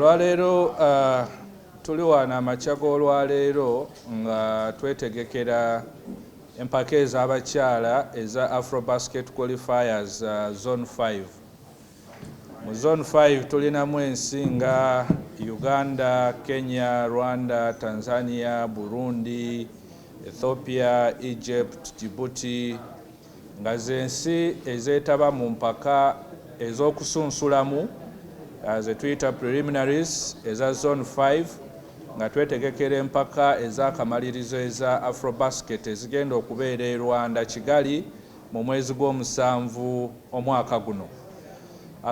Olwaleero tuli wano amakya g'olwaleero nga twetegekera empaka ez'abakyala eza Afrobasket Qualifiers Zone 5. Mu Zone 5 tulinamu ensi nga Uganda, Kenya, Rwanda, Tanzania, Burundi, Ethiopia, Egypt, Djibouti nga z'ensi ezeetaba mu mpaka ez'okusunsulamu ze tuyita preliminaries eza Zone 5 nga twetegekera empaka ez'akamalirizo eza Afrobasket ezigenda okubeera e Rwanda Kigali mu mwezi gw'omusanvu omwaka guno.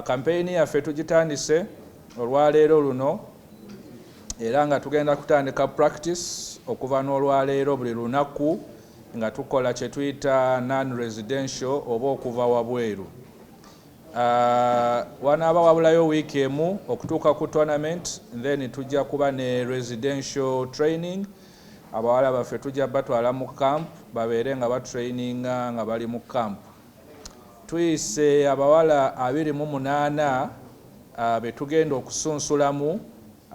Kampeyini yaffe tugitandise olwaleero luno era nga tugenda kutandika practice okuva n'olwaleero buli lunaku nga tukola kye tuyita non-residential oba okuva wabweru. Wanaaba wabulayo wiiki emu okutuuka ku tournament, then tujja kuba ne residential training. Abawala baffe tujja batwala mu camp babeere nga batraininga nga bali mu camp. Tuyise abawala 28 be tugenda okusunsulamu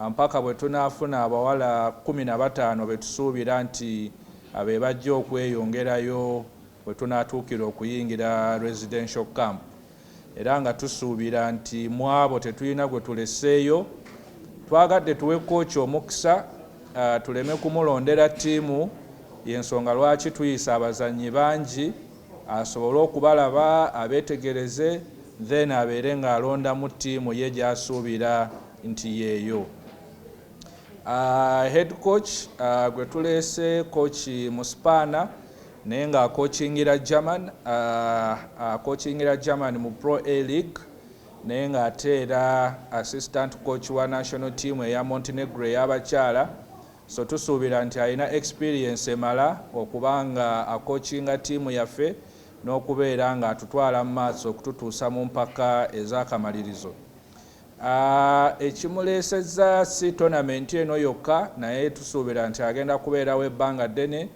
mpaka bwe tunaafuna abawala 15 be tusuubira nti be bajja okweyongerayo bwe tunaatuukira okuyingira residential camp. Era nga tusuubira nti mu abo tetulina gwe tuleseeyo, twagadde tuwe kooki omukisa tuleme kumulondera ttiimu, y'ensonga lwaki tuyisa abazannyi bangi asobole okubalaba abeetegereze then abeere ng'alonda mu ttiimu ye gy'asuubira nti yeeyo. Head coach gwe tuleese kooki Muspaana naye nga akocingira German mu Pro A League naye nga ate era assistant coach wa national team eya Montenegro ey'abakyala, so tusuubira nti alina experience emala okubanga akocinga tiimu yaffe n'okubeera nga atutwala mu maaso okututuusa mu mpaka ez'akamalirizo. Ekimuleesezza si tournament eno yokka, naye tusuubira nti agenda kubeerawo ebbanga ddene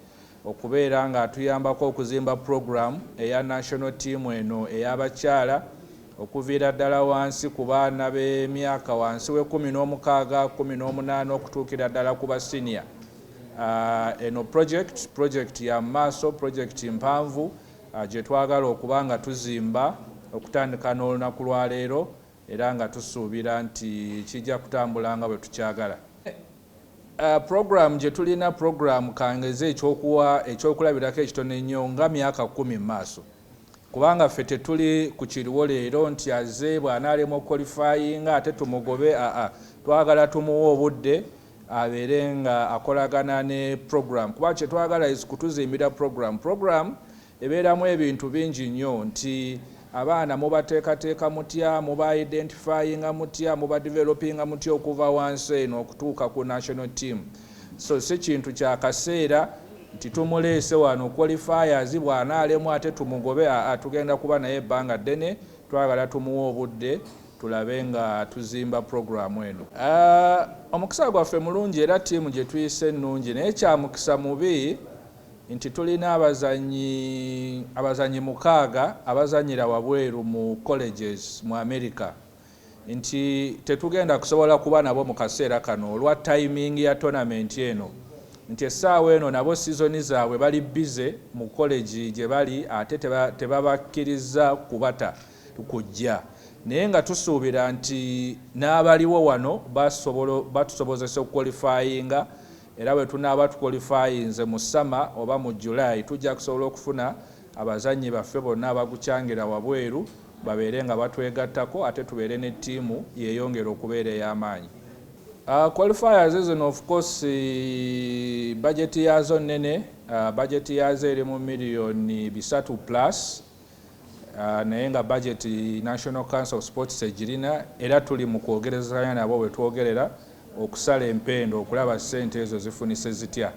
okubeera nga atuyambako okuzimba program eya national team eno ey'abakyala okuviira ddala wansi ku baana b'emyaka wansi we 16, 18 okutuukira ddala ku basenior. Eno project ya maaso, project mpanvu gye twagala okuba nga tuzimba okutandika n'olunaku lwaleero era nga tusuubira nti kijja kutambula nga bwe tukyagala. Program gye tulina program kangeze ekyokulabirako ekitono ennyo nga myaka 10 mu maaso, kubanga ffe tetuli ku kiriwo leero nti azze bw'anaalema okwalifayinga ate tumugobe. Twagala tumuwa obudde abeere nga akolagana ne program, kuba kye twagala kutuzimbira program ebeeramu ebintu bingi nnyo, nti abaana mubateekateeka mutya, muba identifyinga mutya, muba developinga mutya okuva wansi eno okutuuka ku national team. So si kintu kya kaseera nti tumuleese wano qualifiers bw'anaalemu ate tumugobe. Tugenda kuba naye ebbanga ddene, twagala tumuwa obudde tulabe nga tuzimba programu eno. Omukisa gwaffe mulungi era ttiimu gye tuyise ennungi, naye kya mukisa mubi nti tulina abazannyi 6 abazannyira wabweru mu colleges mu America, nti tetugenda kusobola kuba nabo mu kaseera kano olwa timing ya tournament eno, nti essaawa eno nabo sizoni zaabwe bali bize mu college gye bali ate tebabakkiriza kubata kujja. Naye nga tusuubira nti n'abaliwo wano batusobozesa okuqualifyinga, era bwe tunaaba tuqualifyinze mu summer oba mu July tujja kusobola okufuna abazannyi baffe bonna abagukyangira wabweru babeere nga batwegattako ate tubeere ne ttiimu yeeyongera okubeera ey'amaanyi. Qualifiers zino of course budget yaazo nnene, budget yaazo eri mu miliyoni 3+ naye nga budget National Council of Sports egirina, era tuli mu kwogerezanya nabo bwe twogerera okusala empendo okulaba ssente ezo zifunise zitya.